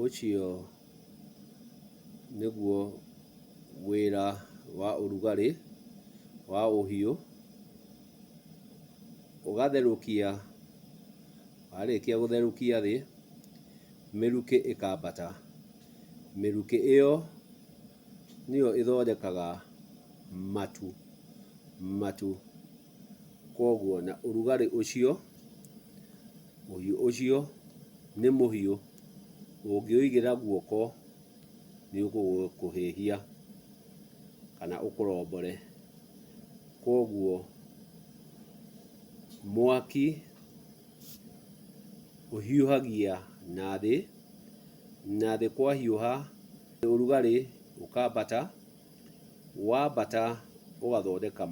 ũcio nĩguo wĩra wa ũrugarĩ wa ũhiũ. Ũgatherũkia, warĩkia gũtherũkia thĩ, mĩrukĩ ĩkambata. Mĩrukĩ ĩyo nĩyo ĩthondekaga matu. Koguo na ũrugarĩ ũcio, mũhiũ ũcio nĩ mũhiũ ũngĩũigĩra guoko nĩ ũgũkũhĩhia kana ũkũrombore. Koguo mwaki ũhiũhagia na thĩ kwahiũha ũrugarĩ ũkambata, wambata ũgathondeka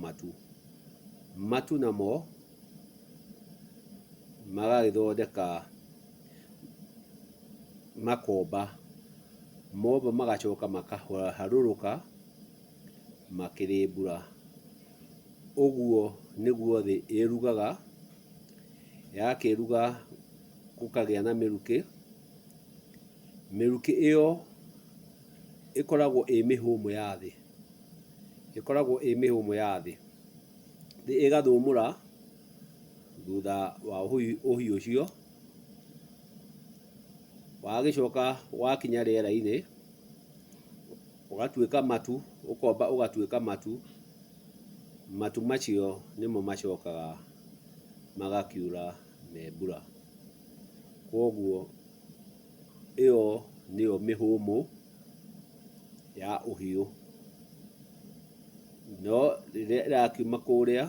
matu namo magagĩthondeka makomba, magacoka makaharũrũka makĩrĩmbũra. Ũguo nĩguo thĩ ĩrugaga, yakĩruga gũkagĩa na mĩrukĩ. Mĩrukĩ ĩyo ĩkoragwo ĩ mĩhũmũ ya thĩ, thĩ ĩgathũmũra thutha wa ũhiũ ũcio. Wagĩcoka wakinya rĩera-inĩ ũgatuĩka matu, ũkomba ũgatuĩka matu macio nĩmo macokaga magakiura me mbura. Koguo ĩyo nĩyo mĩhũmũ ya ũhiũ. No rĩrĩa ĩrakiuma kũrĩa,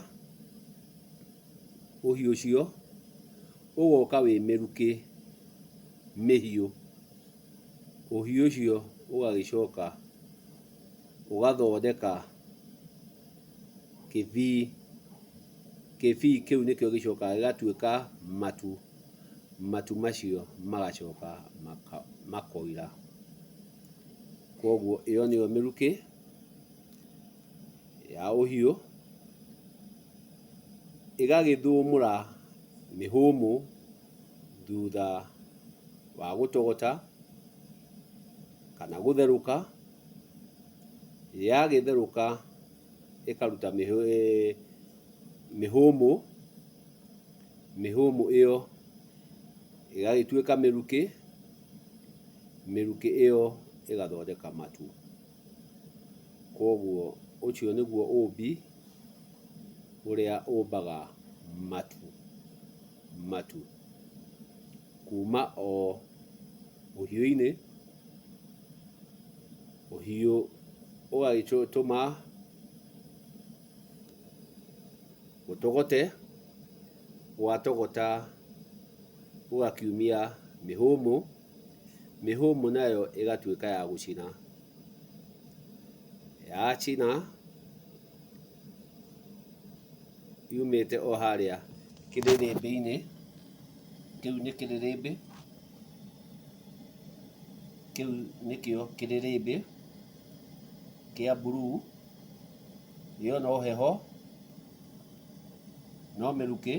ũhiũ ũcio ũgoka wĩ mĩrukĩ mĩhiũ. Ũhiũ ũcio ũgagĩcoka ũgathondeka kĩbii. Kĩbii kĩu nĩkĩo gĩcokaga gĩgatuĩka matu macio magacoka makoira. Koguo ĩyo nĩyo mĩrukĩ ya ũhiũ, ĩgagĩthũmũra mĩhũmũ thutha wa gũtogota kana gũtherũka. Yagĩtherũka ĩkaruta mĩhũmũ ĩyo ĩgagĩtuĩka mĩrukĩ ĩyo ĩgathondeka matu. Koguo ũcio nĩguo ũmbi ũrĩa ũmbaga matu kuma o ũhiũ-inĩ. Ũhiũ ũgagĩtũma gũtogote, gwatogota gũgakiumia mĩhũmũ nayo ĩgatuĩka ya gũcina. Yacina yumĩte o harĩa kĩrĩrĩmbĩ-inĩ, kĩu nĩ kĩrĩrĩmbĩ, kĩu nĩkĩo kĩrĩrĩmbĩ kĩa blue. Ĩyo no heho, no mĩrukĩ.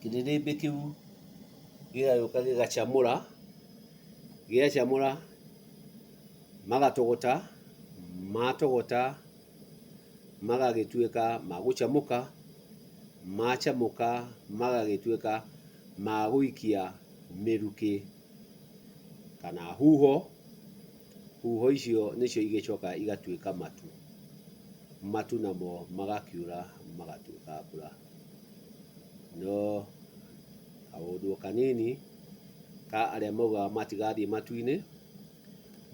Kĩrĩrĩmbĩ kĩu gĩgagĩũka gĩgacamũra, magatogota, matogota magagĩtuĩka ma gũcamũka, macamũka magagĩtuĩka ma gũikia mĩrukĩ kana huho. Huho icio nĩcio igĩcokaga igatuĩka matu namo magakiura magatuĩka mbura. No kaũndũ kanini ka arĩa maugaga matigathiĩ matu-inĩ,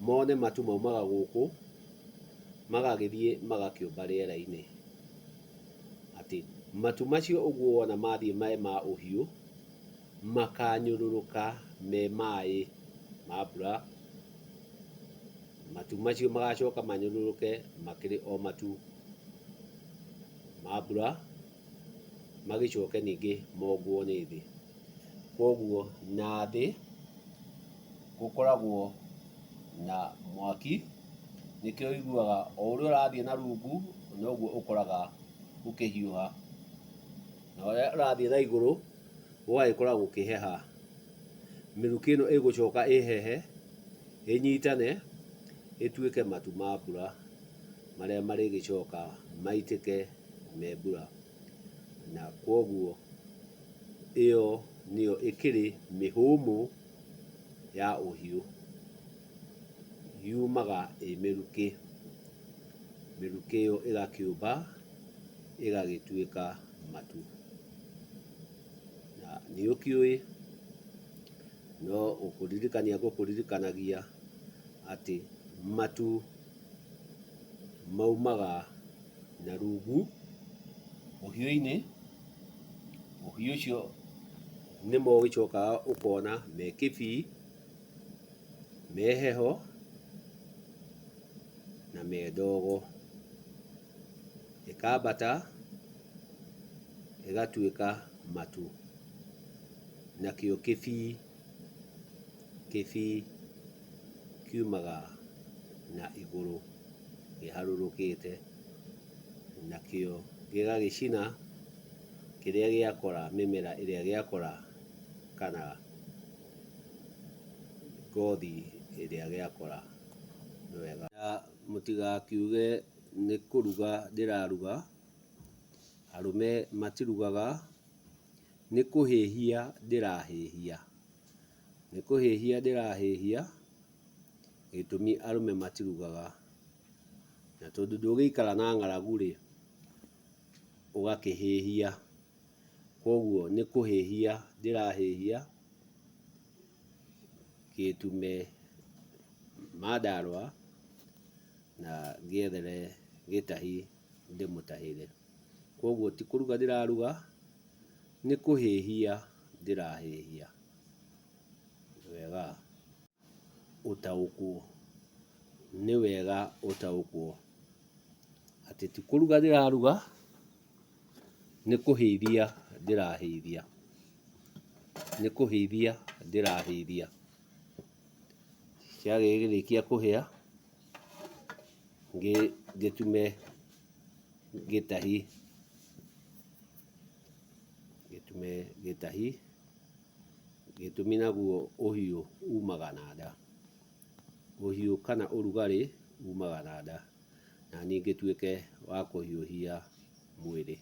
mone matu maumaga gũkũ magagĩthiĩ magakĩũmba rĩera-inĩ. Atĩ matu macio ũguo wona mathiĩ me ma ũhiũ, makanyũrũrũka me maĩ ma mbura. Matu macio magacoka manyũrũrũke makĩrĩ o matu ma mbura, magĩcoke ningĩ mongwo nĩ thĩ. Koguo na thĩ gũkoragwo na mwaki, nĩkĩo ũiguaga o ũrĩa ũrathiĩ na rungu noguo ũkoraga gũkĩhiũha, na ũrĩa ũrathiĩ na igũrũ gũgagĩkora gũkĩheha mĩrukĩ ĩno ĩgũcoka ĩhehe, ĩnyitane, ĩtuĩke matu ma mbura marĩa marĩgĩcoka maitĩke me mbura. Na kwoguo ĩyo nĩyo ĩkĩrĩ mĩhũmũ ya ũhiũ, yumaga ĩ mĩrukĩ. Mĩrukĩ ĩyo ĩgakĩũmba ĩgagĩtuĩka matu. Na nĩũkĩũĩ, no ngũkũririkanagia atĩ matu maumaga na rungu ũhiũ-inĩ. Ũhiũ ũcio nĩmo ũgĩcokaga ũkona me kĩbii, me heho na me ndogo, ĩkambata ĩgatuĩka matu. Nakĩo kĩbii kiumaga na igũrũ kĩharũrũkĩte, nakĩo gĩgagĩcina kĩrĩa gĩakora, mĩmera ĩrĩa gĩakora kana ngothi ĩrĩa gĩakora. Nĩ wega mũtigakiuge nĩ kũruga ndĩraruga, arũme matirugaga, nĩ kũhĩhia ndĩrahĩhia. Nĩ kũhĩhia ndĩrahĩhia, gĩtũmi arũme matirugaga. Na tondũ ndũgĩikara na ng'aragu-rĩ, ũgakĩhĩhia, kwoguo nĩ kũhĩhia ndĩrahĩhia, gĩtume Mandarũa na ngĩethere gĩtahi ndĩmũtahĩre. Kwoguo ti kũruga ndĩraruga, nĩ kũhĩhia ndĩrahĩhia. Nĩ wega ũtaũkwo, nĩ wega ũtaũkwo atĩ ti kũruga ndĩraruga, nĩ kũhĩithia ndĩrahĩithia. Nĩ kũhĩithia ndĩrahĩithia. Kĩarĩkia kũhĩa, ngĩtume gĩtahi, gĩtũmi naguo ũhiũ umaga na nda. Ũhiũ kana ũrugarĩ umaga na nda, na niĩ ngĩtuĩke wa kũhiũhia mwĩrĩ.